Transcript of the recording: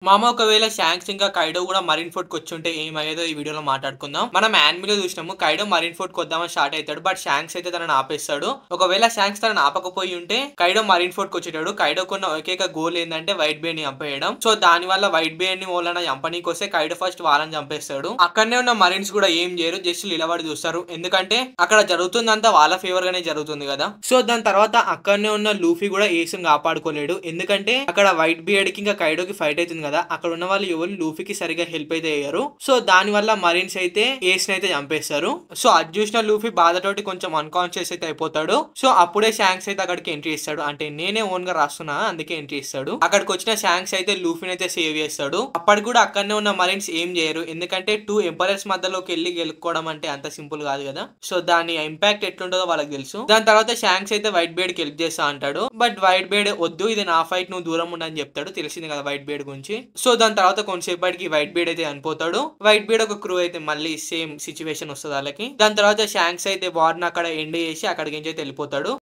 మామ ఒకవేళ షాంక్స్ ఇంకా కైడో కూడా మరీన్ ఫోర్ట్ కి వచ్చుంటే ఏమయ్యేదో ఈ వీడియోలో మాట్లాడుకుందాం. మనం యానిమీలో చూసినాము కైడో మరీన్ ఫోర్ట్ కి వద్దామని స్టార్ట్ అవుతాడు. బట్ షాంక్స్ అయితే తనని ఆపేస్తాడు. ఒకవేళ షాంక్స్ తనని ఆపకపోయి ఉంటే కైడో మరీన్ ఫోర్ట్ కి వచ్చేటాడు. కైడోకున్న ఏకైక గోల్ ఏంటంటే వైట్ బేర్ ని చంపేయడం. సో దాని వల్ల వైట్ బేర్ ని వాళ్ళని చంపనీకి వస్తే కైడో ఫస్ట్ వాళ్ళని చంపేస్తాడు. అక్కడనే ఉన్న మరీన్స్ కూడా ఏం చేయరు, జస్ట్ నిలబడి చూస్తారు. ఎందుకంటే అక్కడ జరుగుతుందంతా వాళ్ళ ఫేవర్ గానే జరుగుతుంది కదా. సో దాని తర్వాత అక్కడనే ఉన్న లూఫీ కూడా ఏస్ కాపాడుకోలేడు. ఎందుకంటే అక్కడ వైట్ బియర్డ్ కి ఇంకా కైడోకి ఫైట్ అవుతుంది కదా. అక్కడ ఉన్న వాళ్ళు ఎవరు లూఫీకి సరిగా హెల్ప్ అయితే అయ్యారు. సో దాని వల్ల మరీన్స్ అయితే ఏస్ ని అయితే చంపేస్తారు. సో అది చూసిన లూఫీ బాధతోటి కొంచెం అన్కాన్షియస్ అయితే అయిపోతాడు. సో అప్పుడే షాంక్స్ అయితే అక్కడికి ఎంట్రీ ఇస్తాడు. అంటే నేనే ఓన్ గా రాస్తున్నా అందుకే ఎంట్రీ ఇస్తాడు. అక్కడికి వచ్చిన షాంక్స్ అయితే లూఫీని అయితే సేవ్ చేస్తాడు. అప్పటికి కూడా అక్కడనే ఉన్న మరీన్స్ ఏం చేయరు. ఎందుకంటే 2 ఎంపరర్స్ మధ్యలోకి వెళ్ళి గెలుపుకోవడం అంటే అంత సింపుల్ కాదు కదా. సో దాని ఇంపాక్ట్ ఎట్లుంటుందో వాళ్ళకి తెలుసు. దాని తర్వాత షాంక్స్ అయితే వైట్ బేర్డ్ కి హెల్ప్ చేస్తా అంటాడు. బట్ వైట్ బేర్డ్ వద్దు, ఇది నా ఫైట్, నువ్వు దూరం ఉండని చెప్తాడు. తెలిసింది కదా వైట్ బేర్డ్ గురించి. సో దాని తర్వాత కొంతసేపటికి వైట్ బీడ్ అయితే చనిపోతాడు. వైట్ బీడ్ ఒక క్రూ అయితే మళ్ళీ సేమ్ సిచ్యువేషన్ వస్తుంది వాళ్ళకి. దాని తర్వాత షాంక్స్ అయితే వార్న్ అక్కడ ఎండ్ చేసి అక్కడికి వెళ్ళిపోతాడు.